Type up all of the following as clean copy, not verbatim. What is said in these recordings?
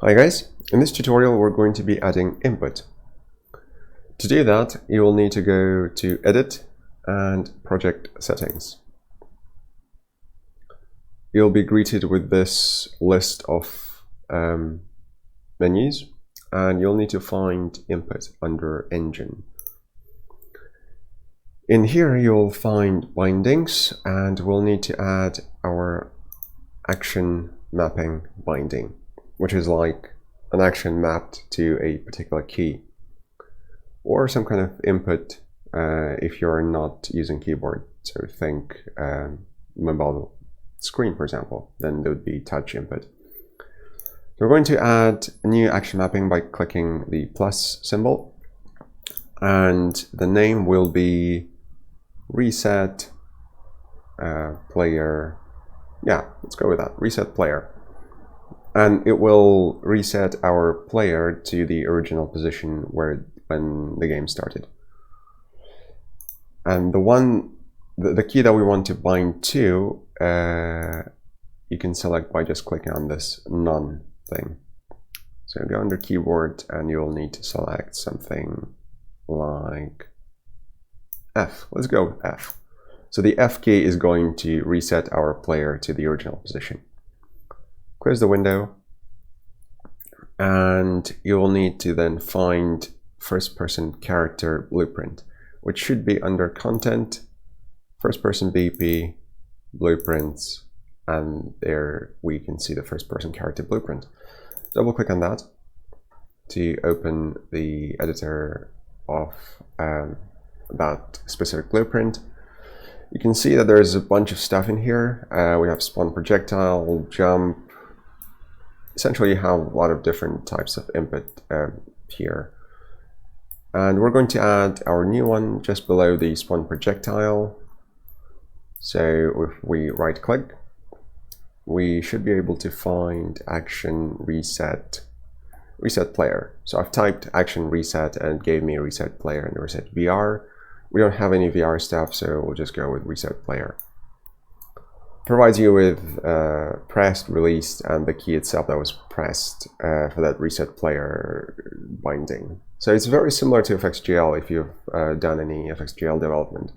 Hi guys, in this tutorial we're going to be adding input. To do that, you will need to go to Edit and Project Settings. You'll be greeted with this list of menus, and you'll need to find input under Engine. In here you'll find bindings, and we'll need to add our action mapping binding, which is like an action mapped to a particular key or some kind of input if you're not using keyboard. So think mobile screen, for example, then there would be touch input. So we're going to add a new action mapping by clicking the plus symbol, and the name will be reset player. Yeah, let's go with that, reset player. And it will reset our player to the original position when the game started. And the key that we want to bind to, you can select by just clicking on this none thing. So go under keyboard and you'll need to select something like F. Let's go with F. So the F key is going to reset our player to the original position. Close the window, and you will need to then find first-person character blueprint, which should be under Content, First-person BP, Blueprints, and there we can see the first-person character blueprint. Double-click on that to open the editor of that specific blueprint. You can see that there's a bunch of stuff in here. We have spawn projectile, jump. Essentially, you have a lot of different types of input here. And we're going to add our new one just below the spawn projectile. So if we right click, we should be able to find action reset player. So I've typed action reset and it gave me reset player and reset VR. We don't have any VR stuff, so we'll just go with reset player. Provides you with pressed, released, and the key itself that was pressed for that reset player binding. So it's very similar to FXGL if you've done any FXGL development.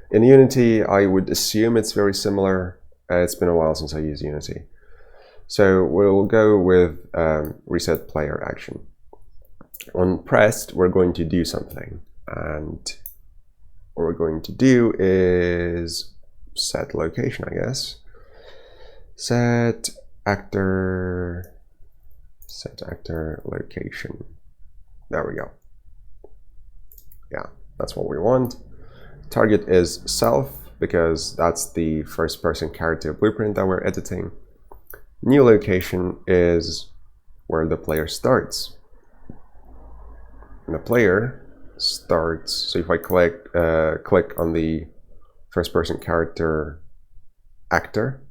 In Unity, I would assume it's very similar. It's been a while since I used Unity. So we'll go with reset player action. On pressed, we're going to do something, and what we're going to do is set location, I guess. Set actor location. There we go. Yeah, that's what we want. Target is self, because that's the first person character blueprint that we're editing. New location is where the player starts. And the player starts, so if I click on the first person character actor,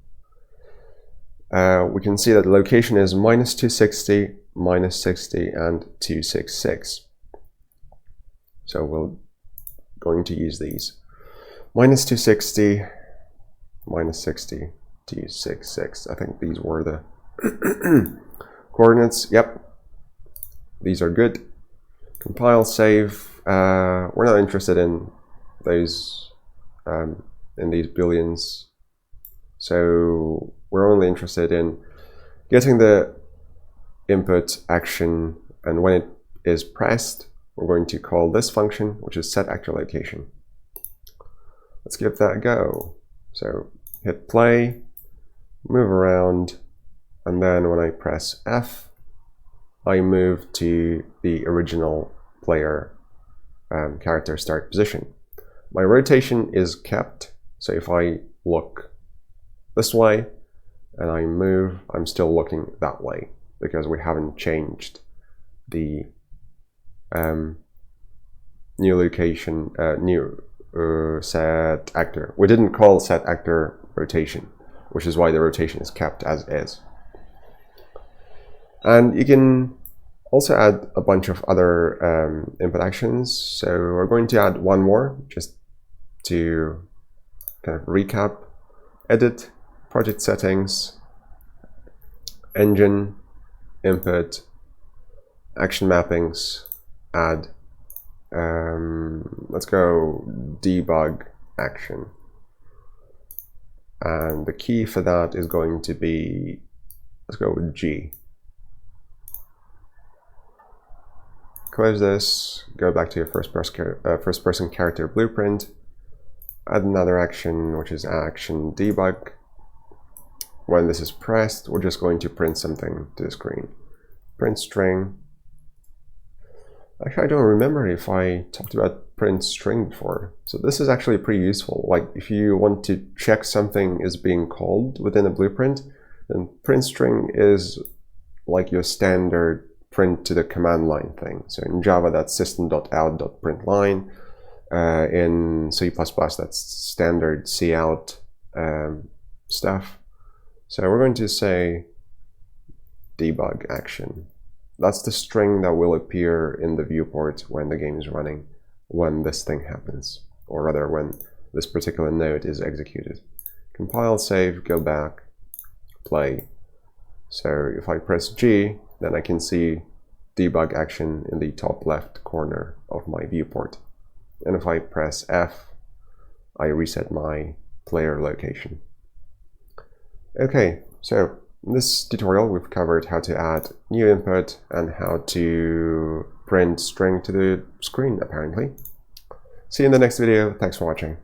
we can see that the location is -260, -60, and 266. So we're going to use these. -260, -60, 266. I think these were the coordinates. Yep, these are good. Compile, save. We're not interested in those in these billions, so we're only interested in getting the input action, and when it is pressed, we're going to call this function, which is set actor location. Let's give that a go. So hit play, move around, and then when I press F, I move to the original player character start position. My rotation is kept, so if I look this way and I move, I'm still looking that way because we haven't changed the new location, set actor. We didn't call set actor rotation, which is why the rotation is kept as is. And you can also add a bunch of other input actions. So we're going to add one more just to kind of recap. Edit, project settings, engine, input, action mappings, add, let's go debug action. And the key for that is going to be, let's go with G. Close this, go back to your first person character blueprint, add another action, which is action debug. When this is pressed, we're just going to print something to the screen. Print string. Actually, I don't remember if I talked about print string before. So this is actually pretty useful. Like if you want to check something is being called within a blueprint, then print string is like your standard print to the command line thing. So in Java, that's system.out.println. In C++, that's standard cout stuff. So we're going to say debug action. That's the string that will appear in the viewport when the game is running, when this thing happens, or rather when this particular node is executed. Compile, save, go back, play. So if I press G, then I can see debug action in the top left corner of my viewport. And if I press F, I reset my player location. Okay, so in this tutorial we've covered how to add new input and how to print string to the screen, apparently. See you in the next video. Thanks for watching.